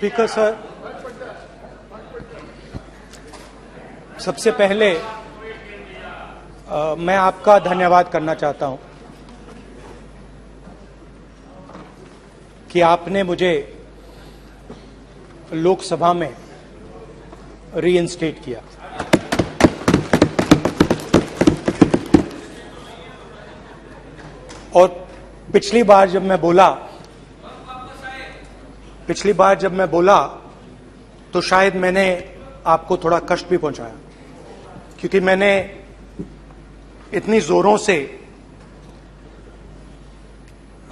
Speaker sir, सबसे पहले मैं आपका धन्यवाद करना चाहता हूं कि आपने मुझे लोकसभा में रीइंस्टेट किया। और पिछली बार जब मैं बोला तो शायद मैंने आपको थोड़ा कष्ट भी पहुंचाया, क्योंकि मैंने इतनी जोरों से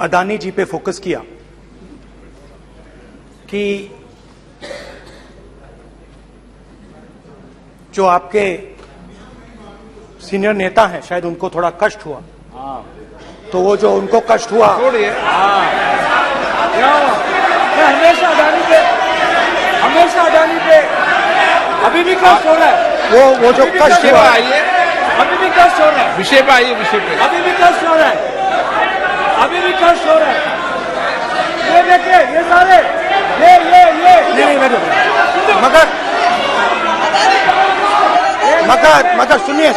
अदानी जी पे फोकस किया कि जो आपके सीनियर नेता हैं शायद उनको थोड़ा कष्ट हुआ। तो वो जो उनको कष्ट हुआ, हमेशा अदानी पे अभी भी कष्ट हो रहा है। वो जो कष्ट हुआ, अभी भी कष्ट हो रहा है। विषय पे आइए, विषय पे। अभी भी कष्ट हो रहा है। ये देखिए, ये सारे नहीं मगर सुनिए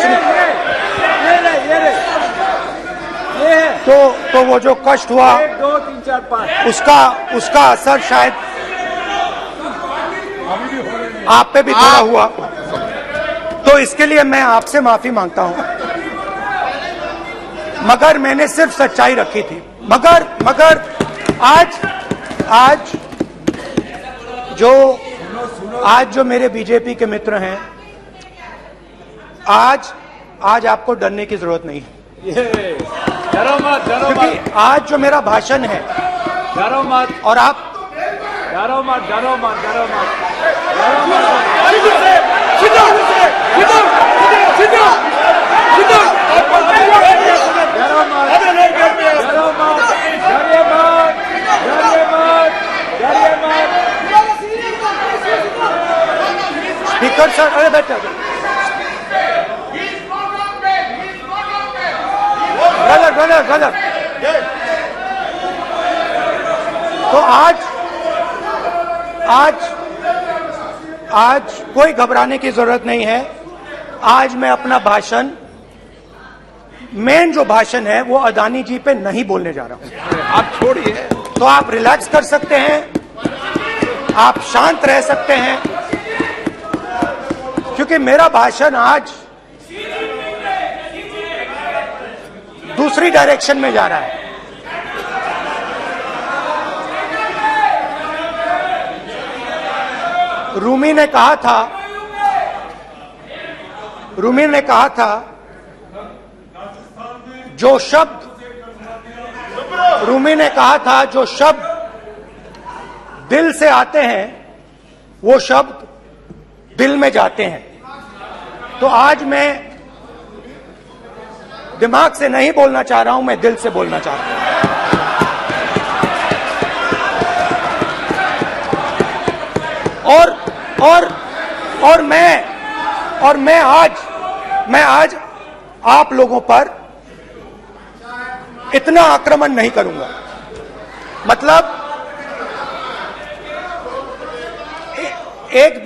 तो वो जो कष्ट हुआ 1 2 3 4 5 उसका असर शायद आप पे भी थोड़ा हुआ। तो इसके लिए मैं आपसे माफी मांगता हूं, मगर मैंने सिर्फ सच्चाई रखी थी। मगर आज जो मेरे बीजेपी के मित्र हैं, आज आपको डरने की जरूरत नहीं है, डरो मत। क्योंकि आज जो मेरा भाषण है, डरो मत और आप डरो मत। स्पीकर सर, अरे बैठे ब्रदर। तो आज कोई घबराने की जरूरत नहीं है। आज मैं अपना भाषण, मेन जो भाषण है वो अदानी जी पे नहीं बोलने जा रहा हूं। आप छोड़िए, तो आप रिलैक्स कर सकते हैं, आप शांत रह सकते हैं, क्योंकि मेरा भाषण आज दूसरी डायरेक्शन में जा रहा है। रूमी ने कहा था जो शब्द दिल से आते हैं वो शब्द दिल में जाते हैं। तो आज मैं दिमाग से नहीं बोलना चाह रहा हूं, मैं दिल से बोलना चाह रहा हूं। और मैं आज आप लोगों पर इतना आक्रमण नहीं करूंगा। मतलब एक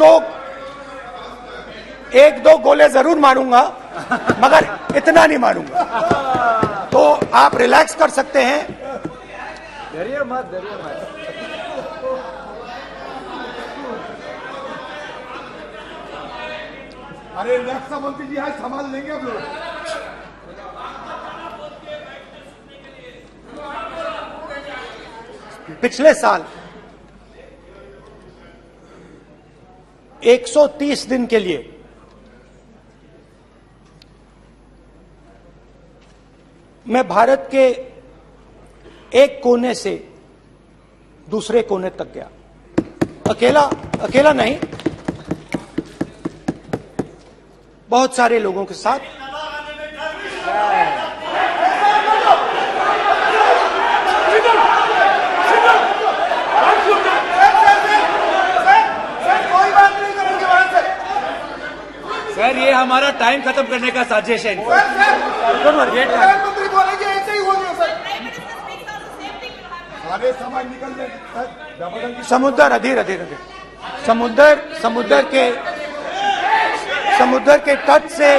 दो गोले जरूर मारूंगा, मगर इतना नहीं मारूंगा। तो आप रिलैक्स कर सकते हैं। डरिए मत। अरे रक्षा मंत्री जी आज संभाल लेंगे आप लोग। पिछले साल 130 दिन के लिए मैं भारत के एक कोने से दूसरे कोने तक गया, अकेला नहीं, बहुत सारे लोगों के साथ। सर, ये हमारा टाइम खत्म करने का साजिश है। प्रधानमंत्री बोलेंगे ऐसे ही हो गया सर। अरे समय निकल जाए जबरदस्ती समुद्र अधीर अधीर अधीर समुद्र के तट से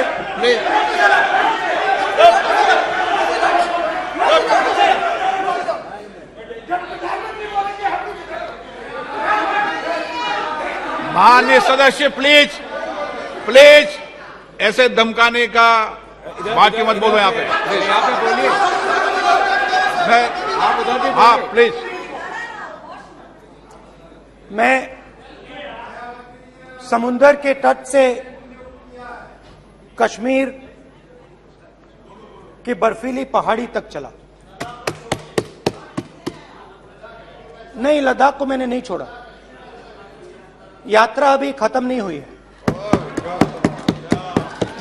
माननीय सदस्य प्लीज प्लीज ऐसे धमकाने का बात की मत बोलो यहाँ पे। यहाँ पे बोलिए, आप उधर भी हाँ बोलिए। प्लीज। मैं समुद्र के तट से कश्मीर की बर्फीली पहाड़ी तक चला। नहीं, लद्दाख को मैंने नहीं छोड़ा। यात्रा अभी खत्म नहीं हुई है,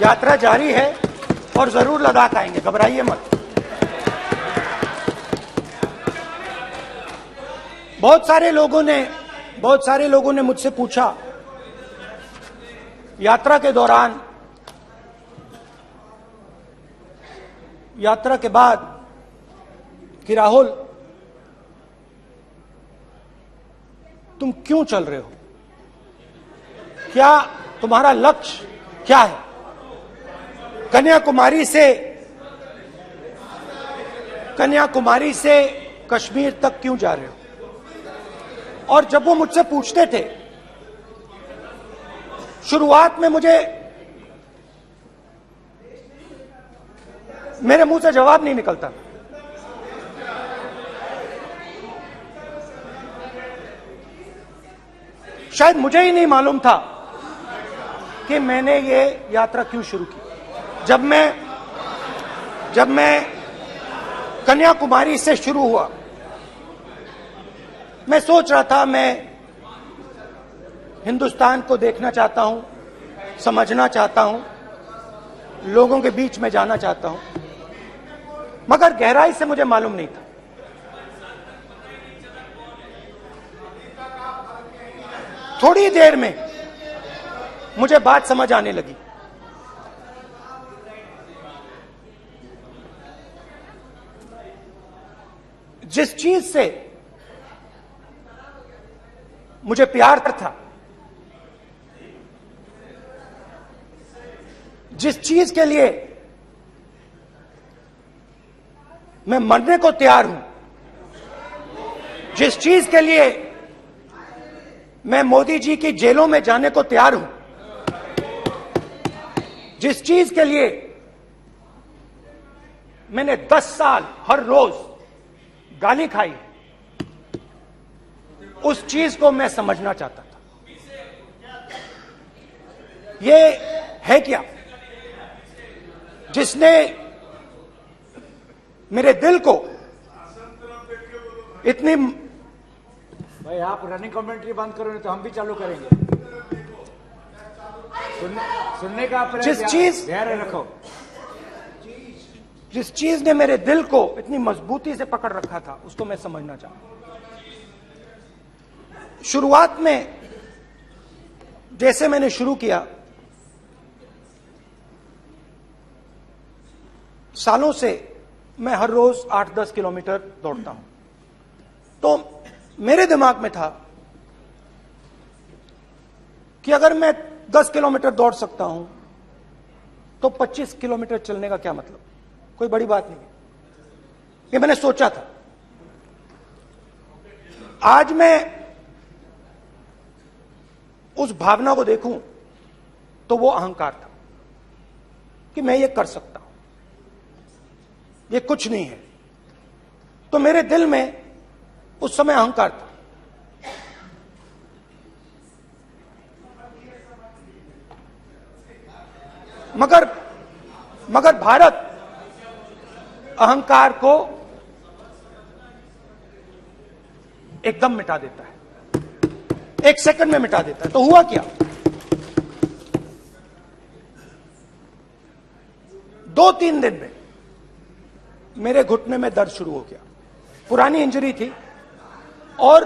यात्रा जारी है और जरूर लद्दाख आएंगे, घबराइए मत। बहुत सारे लोगों ने मुझसे पूछा यात्रा के दौरान, यात्रा के बाद कि राहुल तुम क्यों चल रहे हो, क्या तुम्हारा लक्ष्य क्या है, कन्याकुमारी से कश्मीर तक क्यों जा रहे हो। और जब वो मुझसे पूछते थे, शुरुआत में मेरे मुंह से जवाब नहीं निकलता। शायद मुझे ही नहीं मालूम था कि मैंने ये यात्रा क्यों शुरू की। जब मैं कन्याकुमारी से शुरू हुआ, मैं सोच रहा था मैं हिंदुस्तान को देखना चाहता हूं, समझना चाहता हूं, लोगों के बीच में जाना चाहता हूं, मगर गहराई से मुझे मालूम नहीं था। थोड़ी देर में मुझे बात समझ आने लगी। जिस चीज से मुझे प्यार था, जिस चीज के लिए मैं मरने को तैयार हूं, जिस चीज के लिए मैं मोदी जी की जेलों में जाने को तैयार हूं, जिस चीज के लिए मैंने 10 साल हर रोज गाली खाई, उस चीज को मैं समझना चाहता था। ये है क्या जिसने मेरे दिल को इतनी। भाई आप रनिंग कमेंट्री बंद करो, नहीं तो हम भी चालू करेंगे। सुनने का अपने धैर्य रखो। जिस चीज ने मेरे दिल को इतनी मजबूती से पकड़ रखा था, उसको मैं समझना चाहता। शुरुआत में जैसे मैंने शुरू किया, सालों से मैं हर रोज 8-10 किलोमीटर दौड़ता हूं। तो मेरे दिमाग में था कि अगर मैं 10 किलोमीटर दौड़ सकता हूं तो 25 किलोमीटर चलने का क्या मतलब, कोई बड़ी बात नहीं। ये मैंने सोचा था। आज मैं उस भावना को देखूं तो वो अहंकार था कि मैं ये कर सकता हूं, ये कुछ नहीं है। तो मेरे दिल में उस समय अहंकार था। मगर भारत अहंकार को एकदम मिटा देता है, 1 सेकंड में मिटा देता है। तो हुआ क्या, 2-3 दिन में मेरे घुटने में दर्द शुरू हो गया। पुरानी इंजरी थी और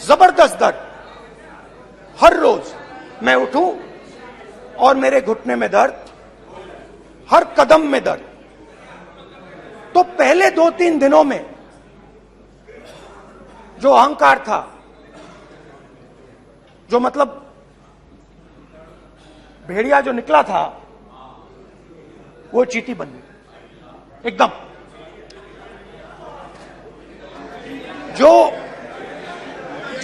जबरदस्त दर्द। हर रोज मैं उठूं और मेरे घुटने में दर्द, हर कदम में दर्द। तो पहले 2-3 दिनों में जो अहंकार था, जो मतलब भेड़िया जो निकला था, वो चींटी बन गई एकदम। जो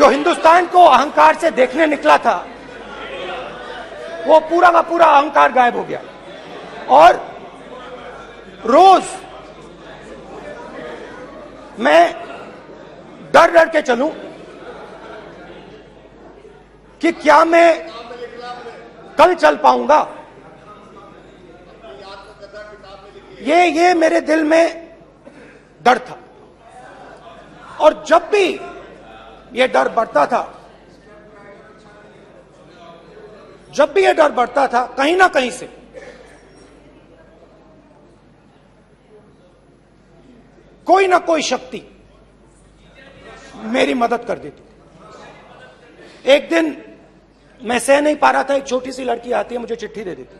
हिंदुस्तान को अहंकार से देखने निकला था, वो पूरा का पूरा अहंकार गायब हो गया। और रोज मैं डर डर के चलूं कि क्या मैं कल चल पाऊंगा। ये मेरे दिल में डर था। और जब भी ये डर बढ़ता था, कहीं ना कहीं से कोई ना कोई शक्ति मेरी मदद कर देती। एक दिन मैं सह नहीं पा रहा था, एक छोटी सी लड़की आती है, मुझे चिट्ठी दे देती।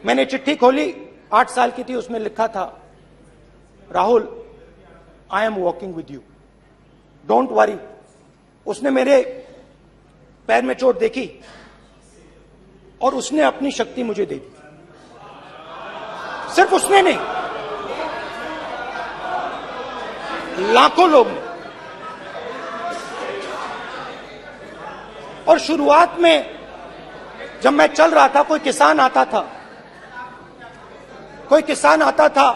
मैंने चिट्ठी खोली, 8 साल की थी, उसमें लिखा था, Rahul, I am walking with you, don't worry. उसने मेरे पैर में चोट देखी और उसने अपनी शक्ति मुझे दे दी। सिर्फ उसने नहीं, लाखों लोग ने। और शुरुआत में जब मैं चल रहा था, कोई किसान आता था,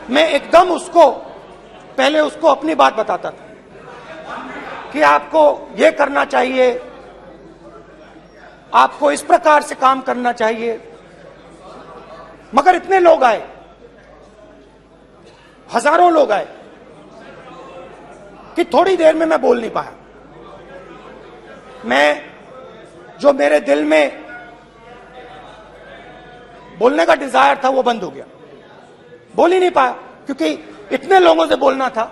मैं एकदम पहले उसको अपनी बात बताता था कि आपको ये करना चाहिए, आपको इस प्रकार से काम करना चाहिए। मगर इतने लोग आए, हजारों लोग आए, कि थोड़ी देर में मैं बोल नहीं पाया। जो मेरे दिल में बोलने का डिजायर था, वो बंद हो गया। बोल ही नहीं पाया, क्योंकि इतने लोगों से बोलना था।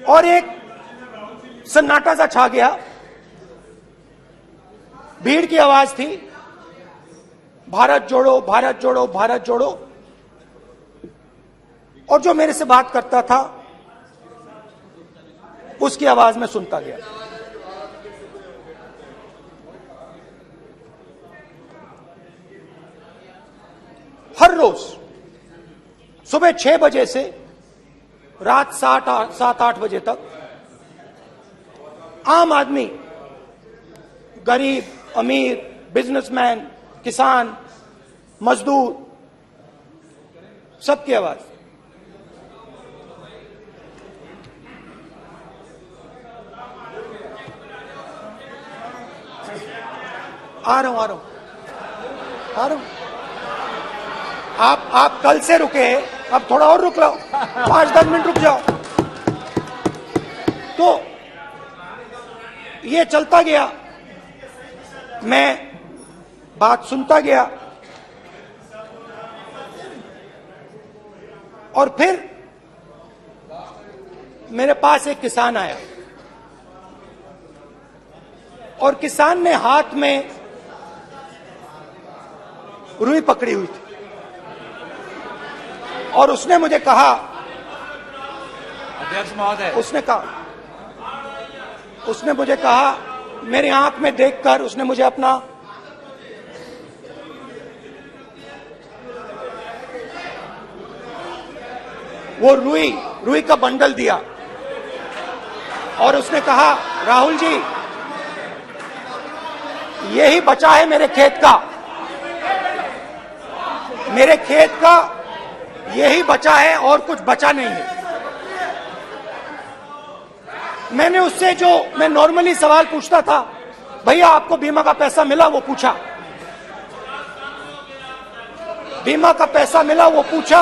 और एक सन्नाटा सा छा गया, भीड़ की आवाज थी, भारत जोड़ो, भारत जोड़ो, भारत जोड़ो। और जो मेरे से बात करता था, उसकी आवाज में सुनता गया। हर रोज सुबह 6 बजे से रात 7-8 बजे तक आम आदमी, गरीब, अमीर, बिजनेसमैन, किसान, मजदूर, सबकी आवाज। आ रहा हूं। आप कल से रुके, अब थोड़ा और रुक लो, 5-10 मिनट रुक जाओ। तो ये चलता गया, मैं बात सुनता गया। और फिर मेरे पास एक किसान आया, और किसान ने हाथ में रुई पकड़ी हुई थी, और उसने मुझे कहा, अध्यक्ष महोदय, उसने मुझे कहा, मेरी आंख में देखकर उसने मुझे अपना वो रुई का बंडल दिया, और उसने कहा, राहुल जी, यही बचा है मेरे खेत का, यही बचा है, और कुछ बचा नहीं है। मैंने उससे, जो मैं नॉर्मली सवाल पूछता था, भैया आपको बीमा का पैसा मिला, वो पूछा। बीमा का पैसा मिला, वो पूछा।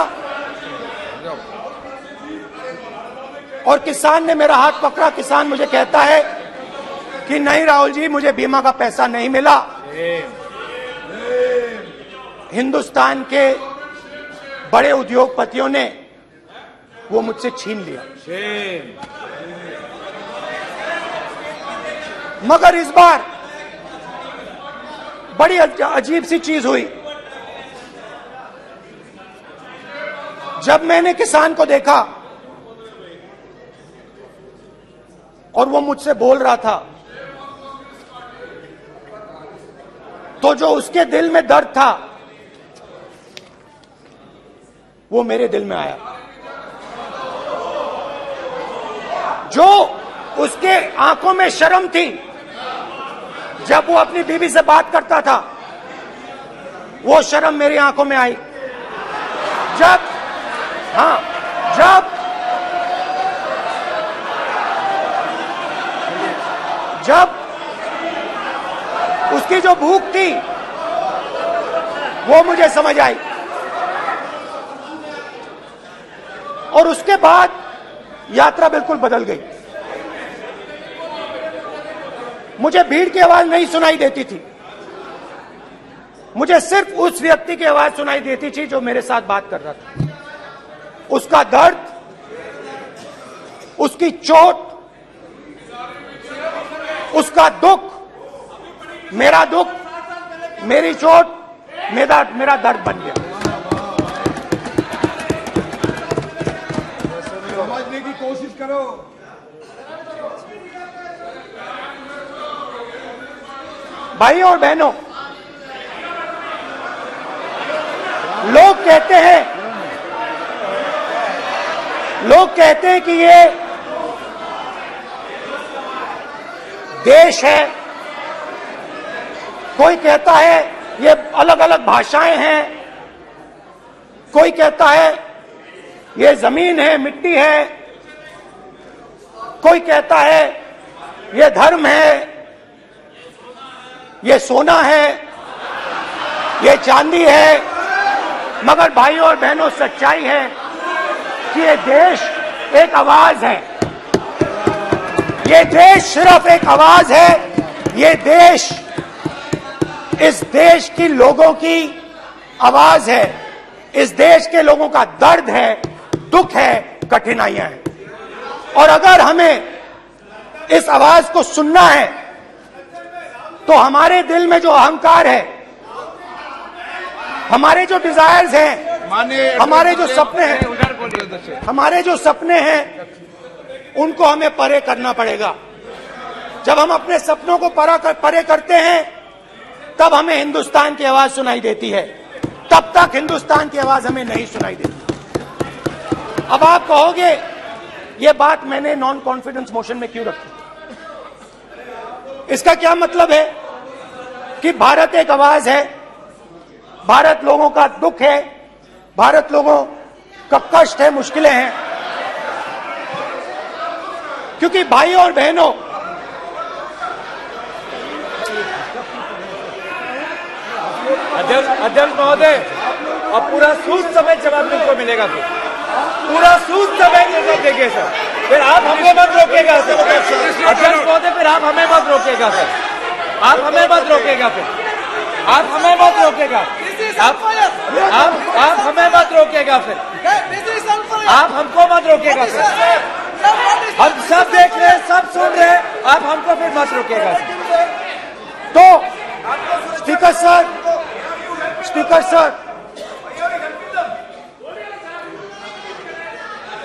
और किसान ने मेरा हाथ पकड़ा। किसान मुझे कहता है कि नहीं राहुल जी, मुझे बीमा का पैसा नहीं मिला, हिंदुस्तान के बड़े उद्योगपतियों ने वो मुझसे छीन लिया। मगर इस बार बड़ी अजीब सी चीज हुई। जब मैंने किसान को देखा और वो मुझसे बोल रहा था, तो जो उसके दिल में दर्द था वो मेरे दिल में आया। जो उसके आंखों में शर्म थी जब वो अपनी बीवी से बात करता था, वो शर्म मेरी आंखों में आई। जब उसकी जो भूख थी वो मुझे समझ आई। और उसके बाद यात्रा बिल्कुल बदल गई। मुझे भीड़ की आवाज नहीं सुनाई देती थी, मुझे सिर्फ उस व्यक्ति की आवाज सुनाई देती थी जो मेरे साथ बात कर रहा था। उसका दर्द, उसकी चोट, उसका दुख, मेरा दुख, मेरी चोट, मेरा दर्द बन गया। समझने की कोशिश करो। भाई और बहनों, लोग कहते हैं कि ये देश है, कोई कहता है ये अलग अलग भाषाएं हैं, कोई कहता है ये जमीन है, मिट्टी है, कोई कहता है ये धर्म है, ये सोना है, ये चांदी है। मगर भाइयों और बहनों, सच्चाई है कि ये देश एक आवाज है। ये देश सिर्फ एक आवाज है। ये देश, इस देश की लोगों की आवाज है। इस देश के लोगों का दर्द है, दुख है, कठिनाइयां हैं। और अगर हमें इस आवाज को सुनना है तो हमारे दिल में जो अहंकार है, हमारे जो डिजायर्स हैं, हमारे जो सपने हैं, उनको हमें परे करना पड़ेगा। जब हम अपने सपनों को परे करते हैं, तब हमें हिंदुस्तान की आवाज सुनाई देती है। तब तक हिंदुस्तान की आवाज हमें नहीं सुनाई देती। अब आप कहोगे ये बात मैंने नॉन कॉन्फिडेंस मोशन में क्यों रखी? इसका क्या मतलब है कि भारत एक आवाज है, भारत लोगों का दुख है, भारत लोगों का कष्ट है, मुश्किलें हैं। क्योंकि भाइयों और बहनों, अध्यक्ष महोदय, अब पूरा सूद समेत जवाब तुमको मिलेगा। पूरा सूद समेत जवाब देंगे सर। फिर आप हमें मत रोकेगा सर। अध्यक्ष महोदय, फिर आप हमें मत रोकेगा सर। आप हमें मत रोकेगा। फिर आप हमें मत रोकेगा। आप हमें मत रोकेगा। फिर आप हमको मत रोकेगा सर। हम सब देख रहे हैं, सब सुन रहे हैं, आप हमको फिर मत रोकेगा सर। तो स्पीकर सर,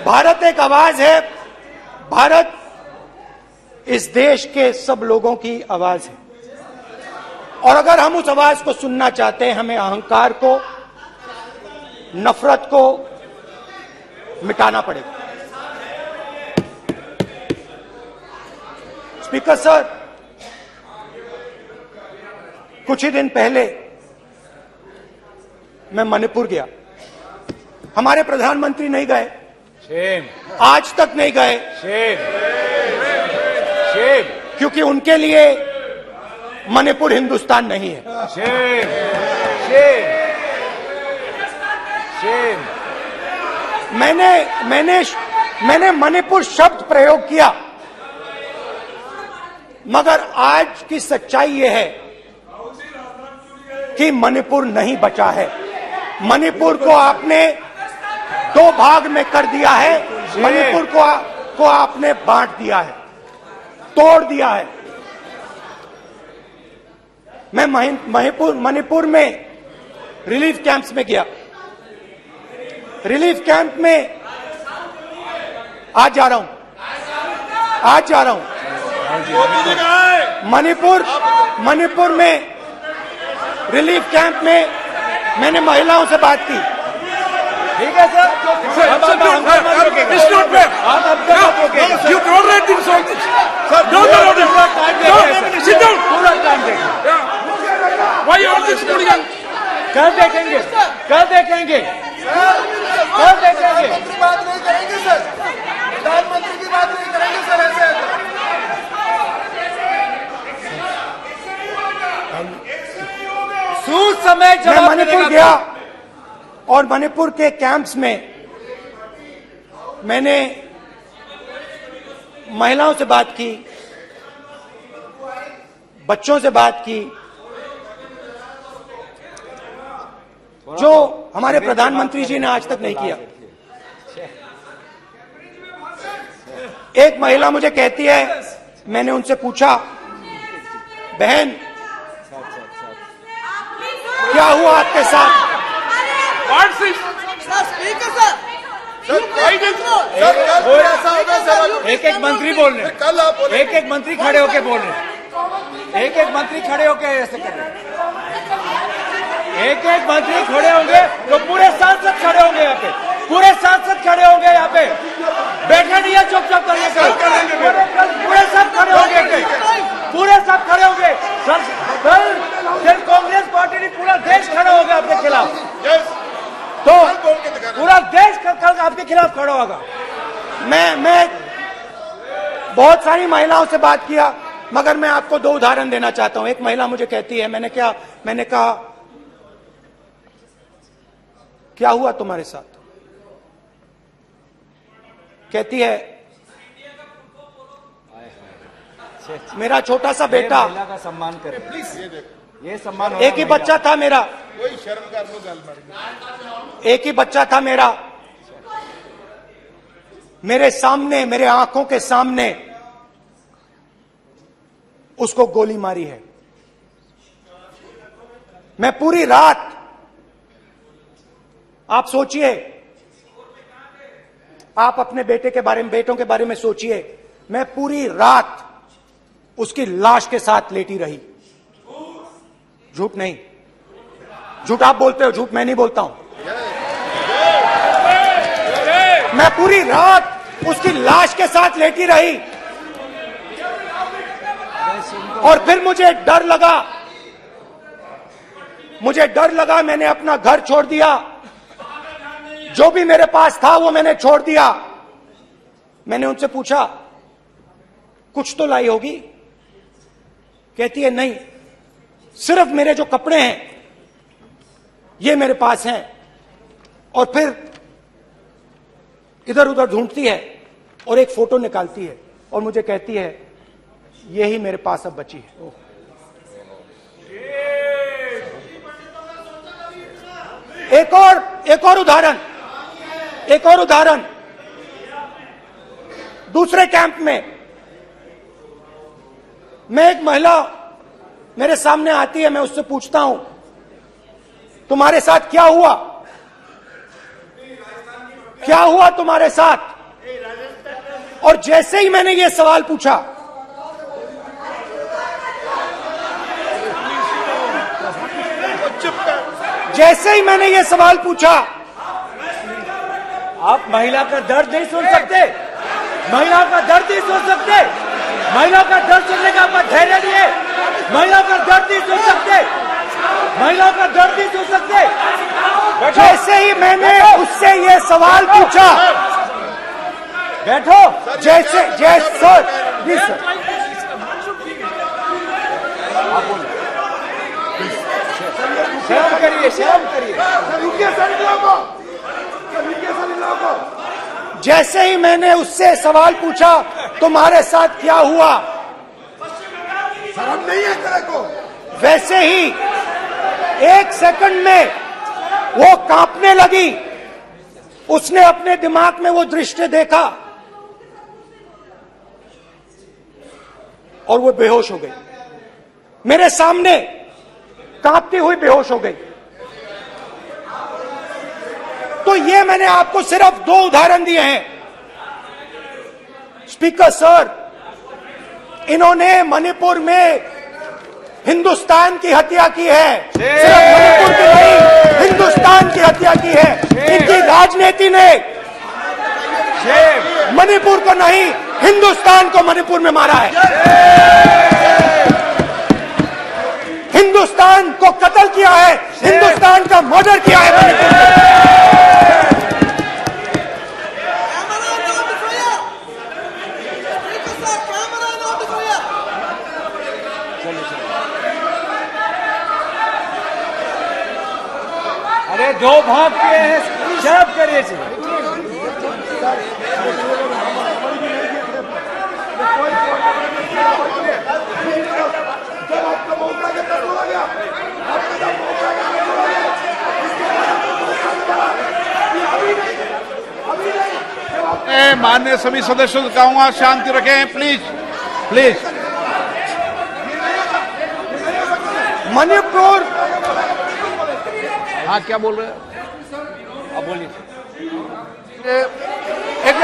भारत एक आवाज है। भारत इस देश के सब लोगों की आवाज है। और अगर हम उस आवाज को सुनना चाहते हैं, हमें अहंकार को, नफरत को मिटाना पड़ेगा। स्पीकर सर, कुछ ही दिन पहले मैं मणिपुर गया। हमारे प्रधानमंत्री नहीं गए, आज तक नहीं गए, क्योंकि उनके लिए मणिपुर हिंदुस्तान नहीं है। मैंने मणिपुर शब्द प्रयोग किया, मगर आज की सच्चाई यह है कि मणिपुर नहीं बचा है। मणिपुर को आपने दो भाग में कर दिया है। मणिपुर को आपने बांट दिया है, तोड़ दिया है। मैं मणिपुर में रिलीफ कैंप्स में गया। रिलीफ कैंप में आज जा रहा हूं, आज जा रहा हूं मणिपुर में रिलीफ कैंप में मैंने महिलाओं से बात की। ठीक है सर, अब आप हंगामा मत रोकेंगे। It's not fair. आप हमको मत रोकेंगे। You tolerate this all this. Sir, Don't allow this. पूरा टाइम No, देंगे। sit down. पूरा टाइम देंगे। Why you all this hooligan? कल देखेंगे, कल देखेंगे, कल देखेंगे। प्रधानमंत्री बात नहीं करेंगे सर, प्रधानमंत्री की बात नहीं करेंगे सर ऐसे। सूद समय मैं जवाब मणिपुर देने का गया और मणिपुर के कैंप्स में मैंने महिलाओं से बात की, बच्चों से बात की, जो हमारे प्रधानमंत्री जी ने आज तक नहीं किया। एक महिला मुझे कहती है, मैंने उनसे पूछा, बहन क्या हुआ आपके साथ? What's this? एक एक मंत्री बोल रहे हैं, कल आप बोले एक एक मंत्री खड़े होके बोल रहे हैं, एक एक मंत्री खड़े होके ऐसे कर रहे हैं, एक एक मंत्री खड़े होंगे तो पूरे सांसद खड़े होंगे यहाँ पे, पूरे सांसद खड़े होंगे यहाँ पे, बैठे नहीं है चुप करिए, पूरे सब खड़े होंगे, पूरे सब खड़े होंगे। कल कांग्रेस पार्टी ने पूरा देश खड़ा होगा आपके खिलाफ, तो पूरा देश कल आपके खिलाफ खड़ा होगा। मैं बहुत सारी महिलाओं से बात किया, मगर मैं आपको दो उदाहरण देना चाहता हूं। एक महिला मुझे कहती है, मैंने कहा क्या हुआ तुम्हारे साथ? कहती है, मेरा छोटा सा बेटा, महिला का सम्मान करें प्लीज, ये सम्मान एक ही बच्चा था मेरा, कोई शर्म कर लो गल एक ही बच्चा था मेरा, मेरे सामने, मेरे आंखों के सामने उसको गोली मारी है। मैं पूरी रात, आप सोचिए, आप अपने बेटों के बारे में सोचिए, मैं पूरी रात उसकी लाश के साथ लेटी रही। झूठ नहीं, झूठ आप बोलते हो, झूठ मैं नहीं बोलता हूं। मैं पूरी रात उसकी लाश के साथ लेटी रही और फिर मुझे डर लगा, मैंने अपना घर छोड़ दिया, जो भी मेरे पास था वो मैंने छोड़ दिया। मैंने उनसे पूछा, कुछ तो लाई होगी? कहती है, नहीं, सिर्फ मेरे जो कपड़े हैं ये मेरे पास हैं। और फिर इधर उधर ढूंढती है और एक फोटो निकालती है और मुझे कहती है, यही मेरे पास अब बची है। एक और उदाहरण, दूसरे कैंप में मैं, एक महिला मेरे सामने आती है, मैं उससे पूछता हूं, तुम्हारे साथ क्या हुआ? क्या हुआ तुम्हारे साथ? और जैसे ही मैंने ये सवाल पूछा, जैसे ही मैंने ये सवाल पूछा, आप महिला का दर्द नहीं सुन सकते, महिला का दर्द नहीं सुन सकते, महिला का दर्द सुनने का आपका धैर्य नहीं है, महिला का दर्द नहीं सुन सकते, महिला का दर्द नहीं सुन सकते। जैसे ही मैंने उससे ये सवाल पूछा, बैठो, सर प्लीज सर, शर्म करिए, शर्म करिए। जैसे ही मैंने उससे सवाल पूछा, तुम्हारे साथ क्या हुआ, शर्म नहीं है तेरे को? वैसे ही एक सेकंड में वो कांपने लगी। उसने अपने दिमाग में वो दृश्य देखा और वो बेहोश हो गई, मेरे सामने कांपती हुई बेहोश हो गई। तो ये मैंने आपको सिर्फ 2 उदाहरण दिए हैं। स्पीकर सर, इन्होंने मणिपुर में हिंदुस्तान की हत्या की है, सिर्फ मणिपुर की नहीं, हिंदुस्तान की हत्या की है। इनकी राजनीति ने मणिपुर को नहीं, हिंदुस्तान को मणिपुर में मारा है। हिंदुस्तान को कत्ल किया है, हिंदुस्तान का मर्डर किया है मणिपुर में। अरे 2 भाग के हैं, शराब करिए जी। माननीय सभी सदस्यों से कहूंगा शांति रखें, प्लीज प्लीज। मणिपुर, हाँ क्या बोल रहे हैं? अब बोलिए।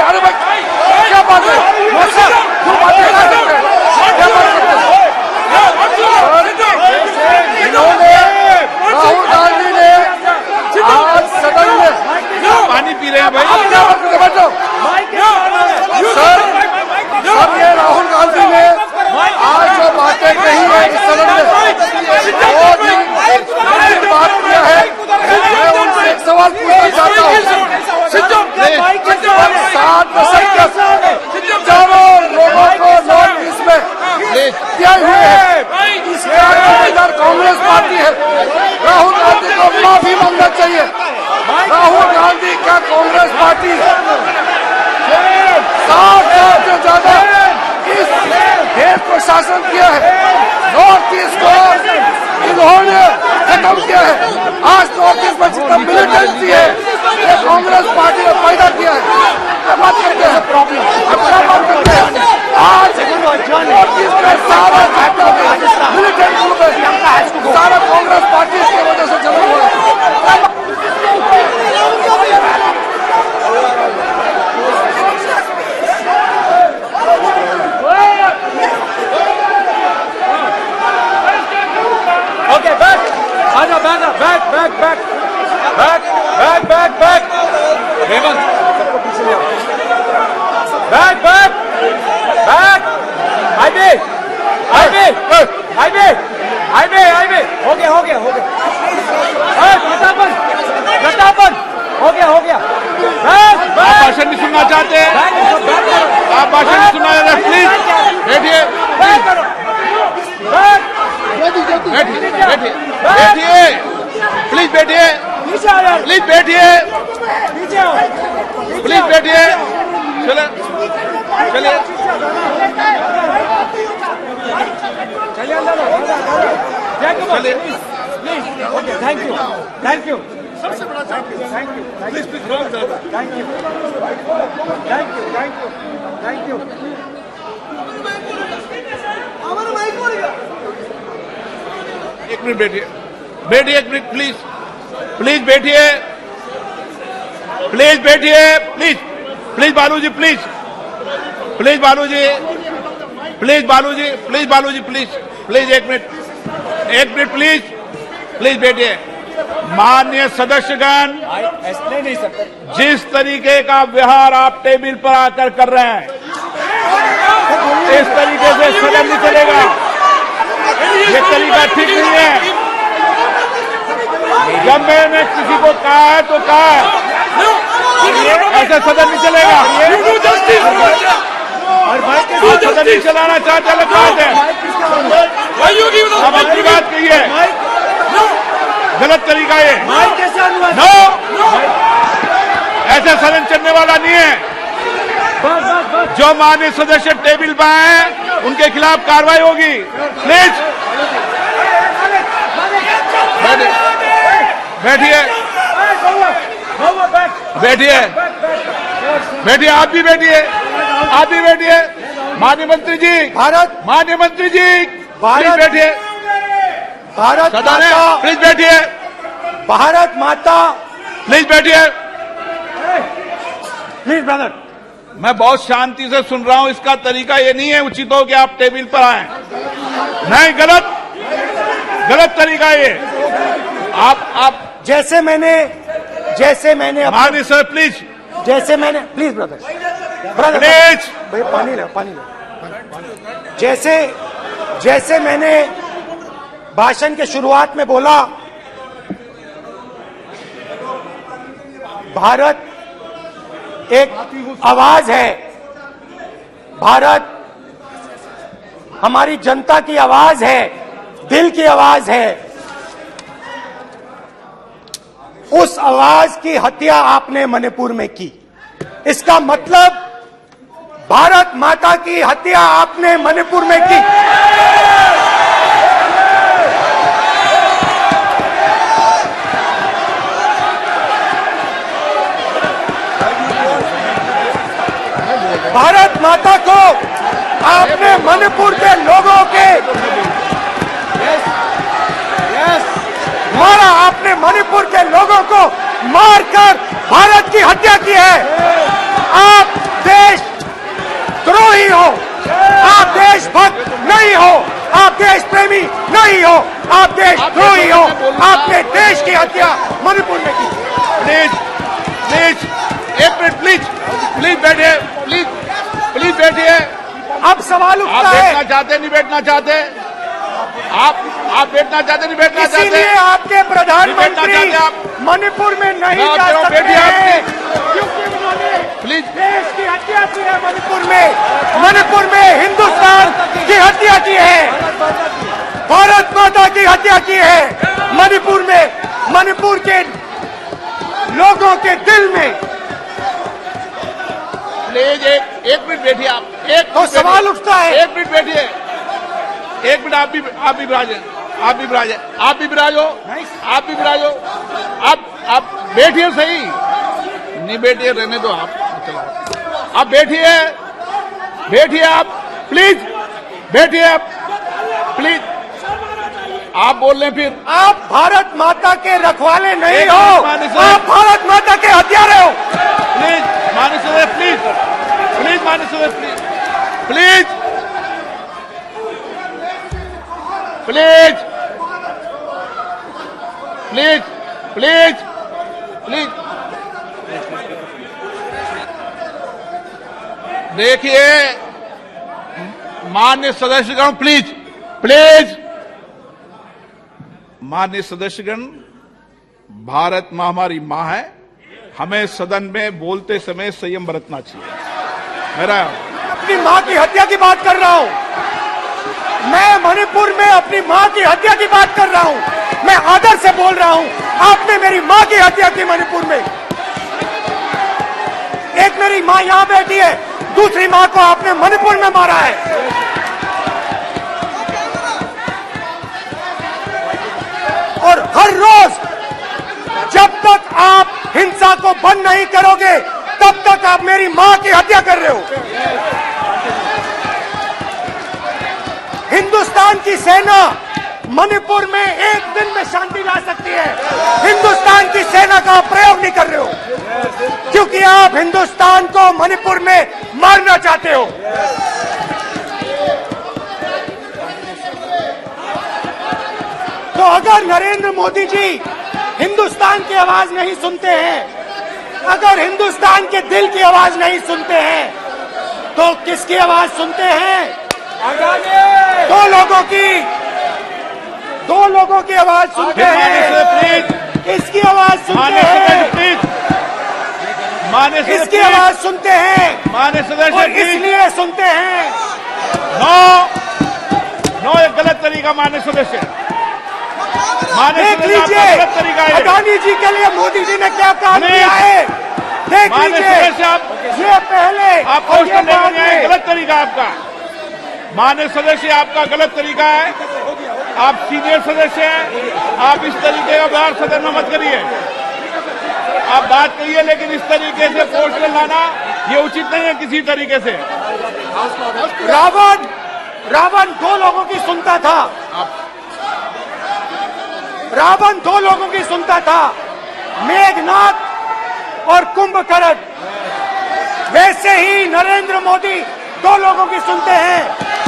अरे भाई क्या बात है? राहुल गांधी ने आज सदन में पानी पी रहे हैं भाई। आप क्या बात करते बैठो सर। अब ये राहुल गांधी ने आज जो बातें कही है इस सदन में बहुत ही बात किया है। मैं उनसे एक सवाल पूछना चाहता हूँ। 7 दशक तक चारों लोगों को नॉर्थ ईस्ट में दिए हुए हैं, इसका जिम्मेदार कांग्रेस पार्टी है। राहुल गांधी को माफी मांगना चाहिए। राहुल गांधी का कांग्रेस पार्टी 7 साल से ज्यादा इस देश को शासन किया है। नॉर्थ ईस्ट को इन्होंने खत्म किया है। आज नॉर्थ ईस्ट में जितना मिलिटेंसी है ये कांग्रेस पार्टी ने पैदा किया है। क्या बात करते हैं? क्या बात करते हैं? आज नॉर्थ ईस्ट में सारा मिलिटेंट ग्रुप है, सारा कांग्रेस पार्टी इसकी वजह से जन्म हुआ है। Okay, back. Aja, back. Hemant, सबको पीछे ले आओ। Back. हाईवे। हो गया। प्रतापन, हो गया। आप भाषण नहीं सुनना चाहते हैं? आप भाषण नहीं सुनना चाहते? प्लीज बैठिए, प्लीज बैठिए। चलिए थैंक यू। एक मिनट बैठिए, एक मिनट प्लीज बैठिए, प्लीज बालूजी, एक मिनट प्लीज बैठिए। माननीय सदस्यगण, नहीं सकते। जिस तरीके का व्यवहार आप टेबल पर आकर कर रहे हैं, इस तरीके से सदन नहीं चलेगा। ये तरीका ठीक नहीं है। जब मैंने किसी को कहा है तो कहा है, ऐसे सदन नहीं चलेगा। और सदन नहीं चलाना चाहते अलग बात है। अब अपनी बात कहिए, गलत तरीका ये। नो, ऐसे सदन चलने वाला नहीं है। जो माननीय सदस्य टेबल पर हैं उनके खिलाफ कार्रवाई होगी। प्लीज बैठिए, आप भी बैठिए। माननीय मंत्री जी, प्लीज बैठिए। भारत सदन है, माता, प्लीज बैठिए। भारत माता, प्लीज बैठिए। Please brother. मैं बहुत शांति से सुन रहा हूं, इसका तरीका ये नहीं है उचित हो कि आप टेबल पर आए। नहीं, गलत तरीका ये। आप जैसे मैंने माननीय sir please, please brother please भैया पानी ले। जैसे मैंने भाषण के शुरुआत में बोला, भारत एक आवाज है, भारत हमारी जनता की आवाज है, दिल की आवाज है। उस आवाज की हत्या आपने मणिपुर में की। इसका मतलब भारत माता की हत्या आपने मणिपुर में की। भारत माता को आपने मणिपुर के लोगों के मारा, आपने मणिपुर के लोगों को मारकर भारत की हत्या की है। आप देश द्रोही हो, आप देशभक्त नहीं हो, आप देश प्रेमी नहीं हो, आप देशद्रोही हो। आपने देश की हत्या मणिपुर में की। प्लीज एक मिनट, प्लीज बैठिए, प्लीज बैठिए। अब सवाल आप उठता है, बैठना चाहते नहीं बैठना चाहते, आप बैठना चाहते नहीं बैठना चाहते, इसीलिए आपके प्रधानमंत्री मणिपुर में नहीं जा सकते हैं, क्योंकि उन्होंने प्लीज देश की हत्या की है। मणिपुर में हिंदुस्तान की हत्या की है, भारत माता की हत्या की है। मणिपुर में, मणिपुर के लोगों के दिल में। प्लीज एक मिनट बैठिए आप, तो सवाल उठता है, एक मिनट बैठिए, एक मिनट। आप भी विराजो, आप बैठिए सही, नहीं बैठिए रहने दो आप बैठिए आप, प्लीज बैठिए आप, प्लीज। आप बोल रहे हैं फिर आप भारत माता के रखवाले नहीं हो, आप भारत माता के हत्यारे हो। प्लीज माननीय सदस्य, प्लीज माननीय सदस्य, प्लीज देखिए माननीय सदस्यगण, प्लीज माननीय सदस्यगण, भारत मां हमारी मां है, हमें सदन में बोलते समय संयम बरतना चाहिए। मेरा अपनी मां की हत्या की बात कर रहा हूं, मैं मणिपुर में अपनी मां की हत्या की बात कर रहा हूं, मैं आदर से बोल रहा हूं। आपने मेरी मां की हत्या की मणिपुर में। एक मेरी मां यहां बैठी है, दूसरी मां को आपने मणिपुर में मारा है। और हर रोज जब तक आप हिंसा को बंद नहीं करोगे, तब तक आप मेरी मां की हत्या कर रहे हो। हिंदुस्तान की सेना मणिपुर में एक दिन में शांति ला सकती है, हिंदुस्तान की सेना का प्रयोग नहीं कर रहे हो, क्योंकि आप हिंदुस्तान को मणिपुर में मारना चाहते हो। तो अगर नरेंद्र मोदी जी हिंदुस्तान की आवाज नहीं सुनते हैं, अगर हिंदुस्तान के दिल की आवाज नहीं सुनते हैं, तो किसकी आवाज सुनते हैं? दो लोगों की आवाज सुनते हैं। इसकी आवाज सुनते हैं, इसकी आवाज सुनते हैं, माननीय सदस्य, और इसलिए सुनते हैं। नो ये गलत तरीका माननीय सदस्य, देख लीजिए गलत तरीका है। अडानी जी के लिए मोदी जी ने क्या काम किया है, देख लीजिए। ये पहले आप क्वेश्चन लेकर आए, गलत तरीका आपका माननीय सदस्य, आपका गलत तरीका है। आप सीनियर सदस्य हैं, आप इस तरीके का व्यवहार सदन में मत करिए। आप बात करिए, लेकिन इस तरीके से क्वेश्चन लाना ये उचित नहीं है किसी तरीके से। रावण दो लोगों की सुनता था, रावण दो लोगों की सुनता था, मेघनाथ और कुंभकर्ण। वैसे ही नरेंद्र मोदी दो लोगों की सुनते हैं,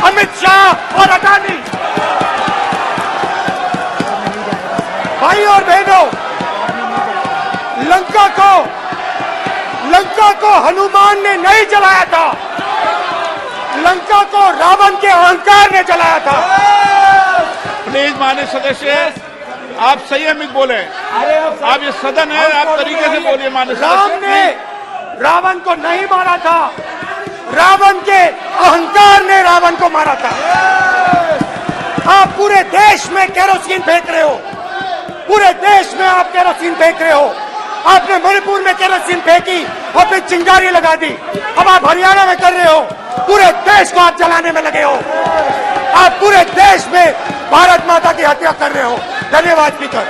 अमित शाह और अडानी। भाई और बहनों, लंका को हनुमान ने नहीं जलाया था, लंका को रावण के अहंकार ने जलाया था। प्लीज माननीय सदस्य, आप संयमित बोले। आप ये सदन है, आप तरीके से बोलिए। माननीय राम सदस्य, ने रावण को नहीं मारा था, रावण के अहंकार ने रावण को मारा था। आप पूरे देश में केरोसिन फेंक रहे हो, पूरे देश में आप केरोसिन फेंक रहे हो। आपने मणिपुर में केरोसिन फेंकी और फिर चिंगारी लगा दी। अब आप हरियाणा में कर रहे हो, पूरे देश को आप जलाने में लगे हो। आप पूरे देश में भारत माता की हत्या कर रहे हो। धन्यवाद स्पीकर।